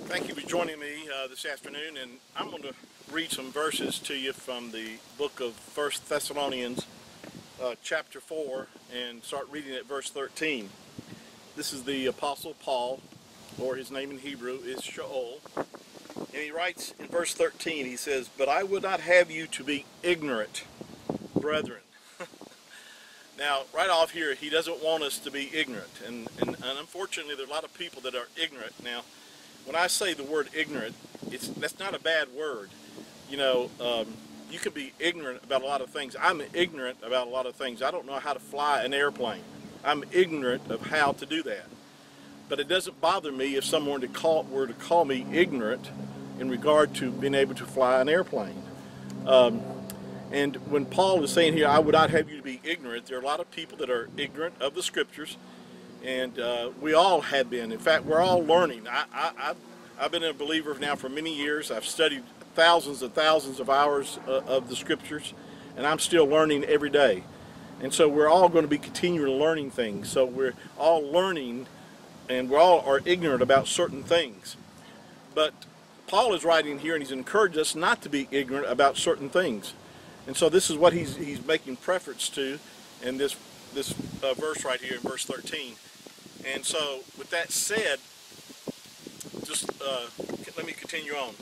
Thank you for joining me this afternoon, and I'm going to read some verses to you from the book of 1 Thessalonians, chapter 4, and start reading at verse 13. This is the Apostle Paul, or his name in Hebrew is Shaul, and he writes in verse 13, he says, "But I would not have you to be ignorant, brethren." Now, right off here, he doesn't want us to be ignorant, and unfortunately, there are a lot of people that are ignorant. Now, when I say the word ignorant, that's not a bad word. You know, you can be ignorant about a lot of things. I'm ignorant about a lot of things. I don't know how to fly an airplane. I'm ignorant of how to do that. But it doesn't bother me if someone were to call me ignorant in regard to being able to fly an airplane. And when Paul is saying here, I would not have you to be ignorant, there are a lot of people that are ignorant of the scriptures, and we all have been. In fact, we're all learning. I've been a believer now for many years. I've studied thousands and thousands of hours of the scriptures, and I'm still learning every day. And so we're all going to be continually learning things. So we're all learning, and we all are ignorant about certain things. But Paul is writing here, and he's encouraged us not to be ignorant about certain things. And so this is what he's making preference to in this verse right here in verse 13. And so with that said, just let me continue on.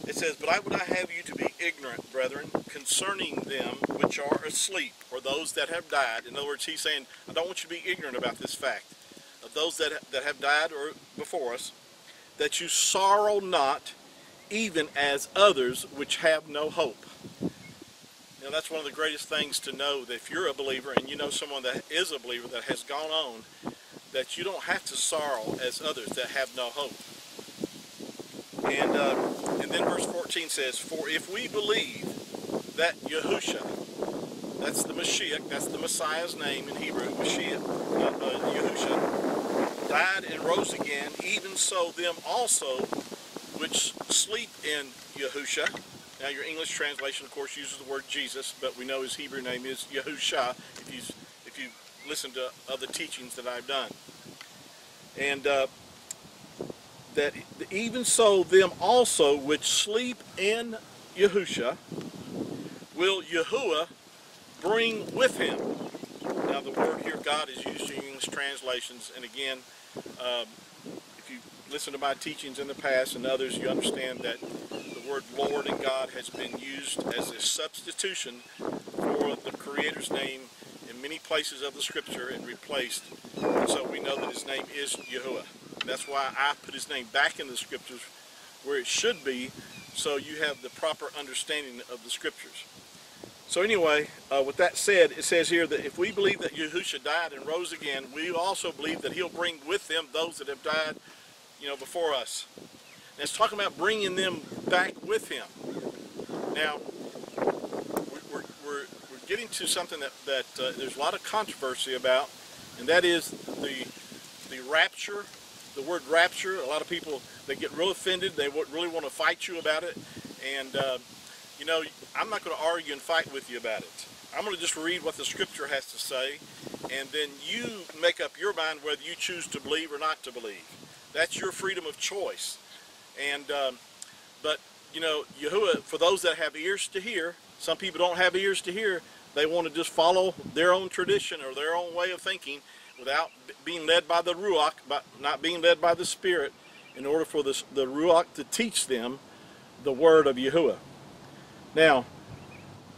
It says, "But I would not have you to be ignorant, brethren, concerning them which are asleep," or those that have died. In other words, he's saying, I don't want you to be ignorant about this fact, of those that have died or before us, that you sorrow not, even as others which have no hope. Now, that's one of the greatest things to know, that if you're a believer and you know someone that is a believer that has gone on, that you don't have to sorrow as others that have no hope. And then verse 14 says, "For if we believe that Yahusha," that's the Mashiach, that's the Messiah's name in Hebrew, Mashiach, Yahusha, "died and rose again, even so them also which sleep in Yahusha." Now, your English translation, of course, uses the word Jesus, but we know his Hebrew name is Yahusha, if you listen to other teachings that I've done. And that even so them also which sleep in Yahusha will Yahuwah bring with him. Now, the word here, God, is used in English translations, and again, if you listen to my teachings in the past and others, you understand that the word Lord and God has been used as a substitution for the Creator's name in many places of the Scripture and replaced. And so we know that his name is Yahuwah. And that's why I put his name back in the Scriptures where it should be, so you have the proper understanding of the Scriptures. So anyway, with that said, it says here that if we believe that Yahusha died and rose again, we also believe that he'll bring with him those that have died, before us. And it's talking about bringing them back with him. Now, we're getting to something that there's a lot of controversy about, and that is the rapture. The word rapture. A lot of people, they get real offended. They really want to fight you about it. And I'm not going to argue and fight with you about it. I'm going to just read what the Scripture has to say, and then you make up your mind whether you choose to believe or not to believe. That's your freedom of choice. And but Yahuwah, for those that have ears to hear, some people don't have ears to hear. They want to just follow their own tradition or their own way of thinking without being led by the Ruach, not being led by the Spirit, in order for the Ruach to teach them the word of Yahuwah. Now,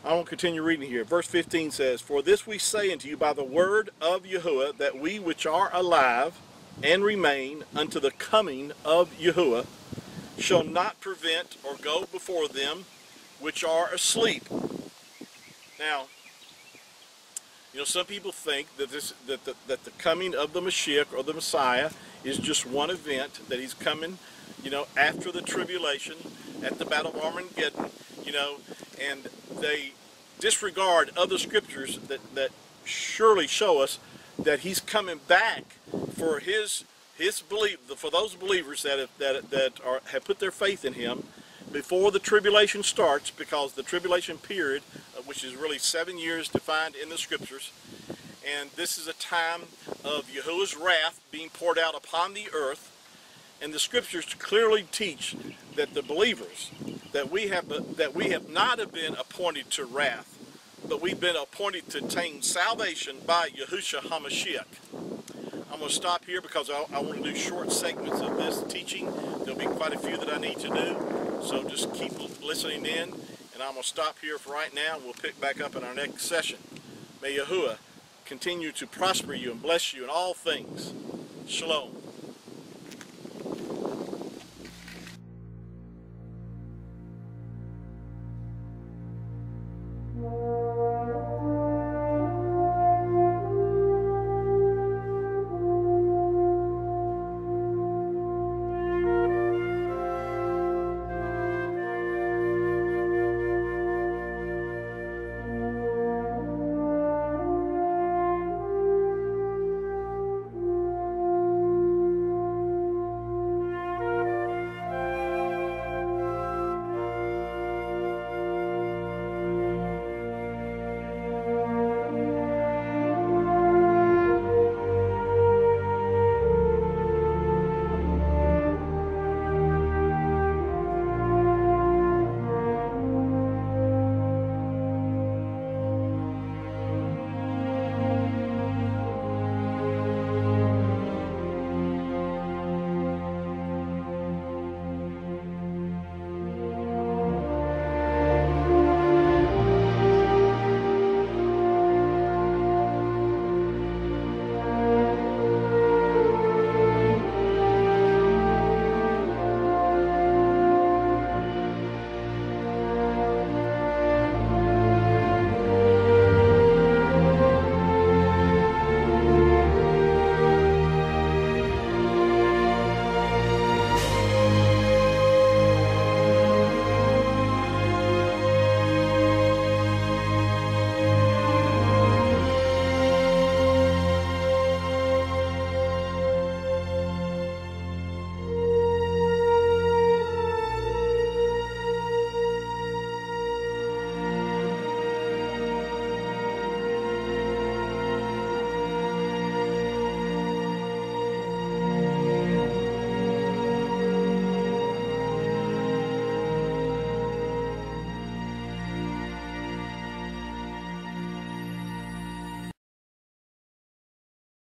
I won't continue reading here. Verse 15 says, "For this we say unto you by the word of Yahuwah, that we which are alive and remain unto the coming of Yahuwah shall not prevent or go before them which are asleep." Now, some people think that that the coming of the Mashiach or the Messiah is just one event, that he's coming, after the tribulation, at the Battle of Armageddon, and they disregard other scriptures that surely show us that he's coming back for his for those believers that have put their faith in him before the tribulation starts, because the tribulation period, which is really 7 years defined in the Scriptures, and this is a time of Yahuwah's wrath being poured out upon the earth, And the scriptures clearly teach that the believers, that we have not have been appointed to wrath, but we've been appointed to attain salvation by Yahushua HaMashiach. I'm going to stop here because I want to do short segments of this teaching. There'll be quite a few that I need to do, so just keep listening in, and I'm going to stop here for right now, and we'll pick back up in our next session. May Yahuwah continue to prosper you and bless you in all things. Shalom.